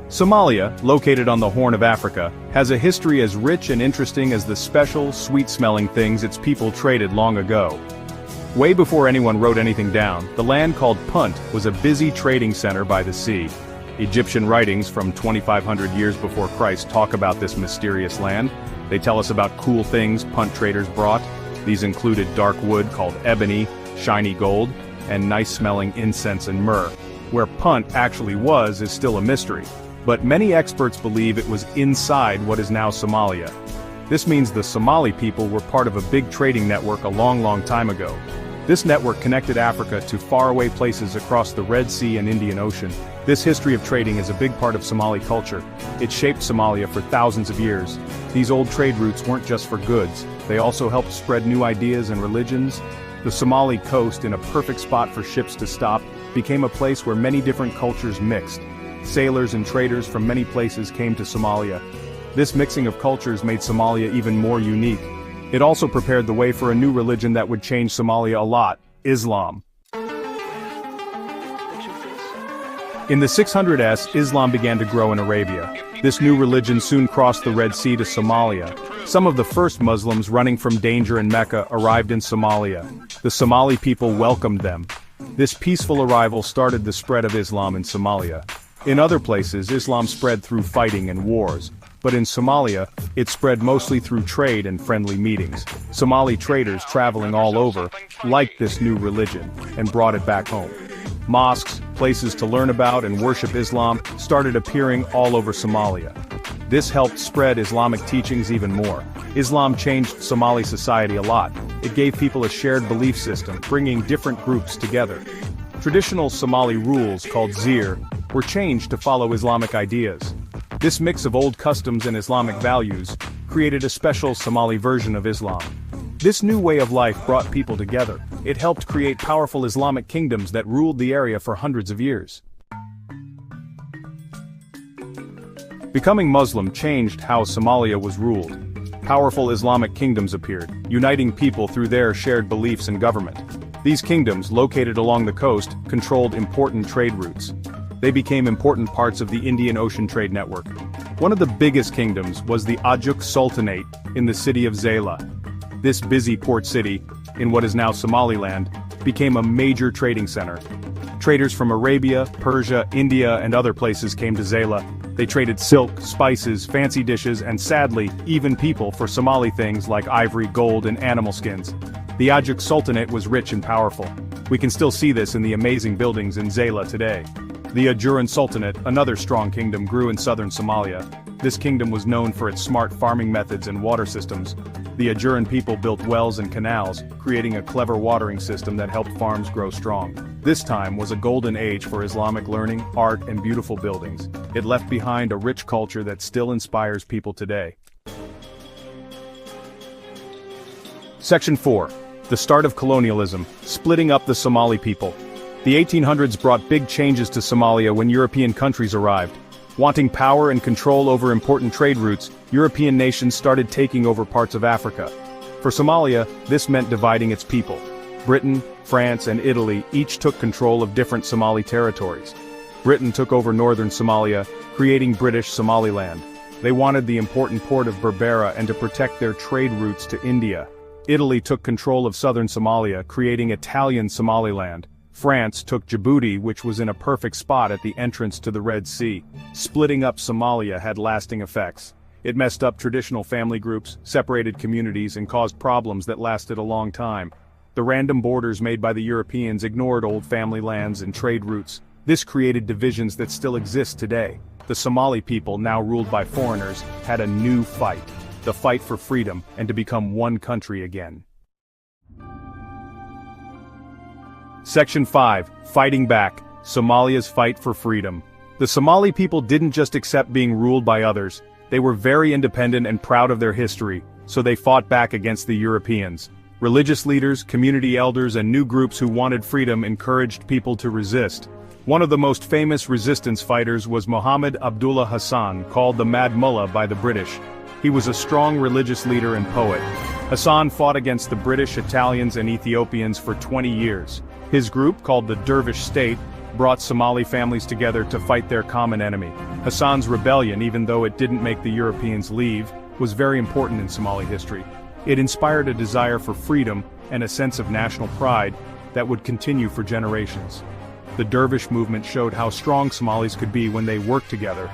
Somalia, located on the Horn of Africa, has a history as rich and interesting as the special, sweet-smelling things its people traded long ago. Way before anyone wrote anything down, the land called Punt was a busy trading center by the sea. Egyptian writings from 2,500 years before Christ talk about this mysterious land. They tell us about cool things Punt traders brought. These included dark wood called ebony, shiny gold, and nice-smelling incense and myrrh. Where Punt actually was is still a mystery, but many experts believe it was inside what is now Somalia. This means the Somali people were part of a big trading network a long time ago. This network connected Africa to faraway places across the Red Sea and Indian Ocean. This history of trading is a big part of Somali culture. It shaped Somalia for thousands of years. These old trade routes weren't just for goods, they also helped spread new ideas and religions. The Somali coast, in a perfect spot for ships to stop, became a place where many different cultures mixed. Sailors and traders from many places came to Somalia. This mixing of cultures made Somalia even more unique. It also prepared the way for a new religion that would change Somalia a lot: Islam. In the 600s, Islam began to grow in Arabia. This new religion soon crossed the Red Sea to Somalia. Some of the first Muslims running from danger in Mecca arrived in Somalia. The Somali people welcomed them. This peaceful arrival started the spread of Islam in Somalia. In other places, Islam spread through fighting and wars. But in Somalia, it spread mostly through trade and friendly meetings. Somali traders traveling all over liked this new religion and brought it back home. Mosques, places to learn about and worship Islam, started appearing all over Somalia. This helped spread Islamic teachings even more. Islam changed Somali society a lot. It gave people a shared belief system, bringing different groups together. Traditional Somali rules, called zir, were changed to follow Islamic ideas. This mix of old customs and Islamic values created a special Somali version of Islam. This new way of life brought people together. It helped create powerful Islamic kingdoms that ruled the area for hundreds of years. Becoming Muslim changed how Somalia was ruled. Powerful Islamic kingdoms appeared, uniting people through their shared beliefs and government. These kingdoms, located along the coast, controlled important trade routes. They became important parts of the Indian Ocean trade network. One of the biggest kingdoms was the Ajuk Sultanate in the city of Zayla. This busy port city, in what is now Somaliland, became a major trading center. Traders from Arabia, Persia, India, and other places came to Zayla. They traded silk, spices, fancy dishes, and sadly, even people for Somali things like ivory, gold, and animal skins. The Ajuk Sultanate was rich and powerful. We can still see this in the amazing buildings in Zayla today. The Ajuran Sultanate, another strong kingdom, grew in southern Somalia. This kingdom was known for its smart farming methods and water systems. The Ajuran people built wells and canals, creating a clever watering system that helped farms grow strong. This time was a golden age for Islamic learning, art, and beautiful buildings. It left behind a rich culture that still inspires people today. Section 4. The start of colonialism, splitting up the Somali people. The 1800s brought big changes to Somalia when European countries arrived. Wanting power and control over important trade routes, European nations started taking over parts of Africa. For Somalia, this meant dividing its people. Britain, France, and Italy each took control of different Somali territories. Britain took over northern Somalia, creating British Somaliland. They wanted the important port of Berbera and to protect their trade routes to India. Italy took control of southern Somalia, creating Italian Somaliland. France took Djibouti, which was in a perfect spot at the entrance to the Red Sea. Splitting up Somalia had lasting effects. It messed up traditional family groups, separated communities, and caused problems that lasted a long time. The random borders made by the Europeans ignored old family lands and trade routes. This created divisions that still exist today. The Somali people, now ruled by foreigners, had a new fight. The fight for freedom and to become one country again. Section 5. Fighting Back. Somalia's Fight for Freedom. The Somali people didn't just accept being ruled by others. They were very independent and proud of their history, so they fought back against the Europeans. Religious leaders, community elders, and new groups who wanted freedom encouraged people to resist. One of the most famous resistance fighters was Muhammad Abdullah Hassan, called the Mad Mullah by the British. He was a strong religious leader and poet. Hassan fought against the British, Italians, and Ethiopians for 20 years. His group, called the Dervish State, brought Somali families together to fight their common enemy. Hassan's rebellion, even though it didn't make the Europeans leave, was very important in Somali history. It inspired a desire for freedom and a sense of national pride that would continue for generations. The dervish movement showed how strong Somalis could be when they worked together,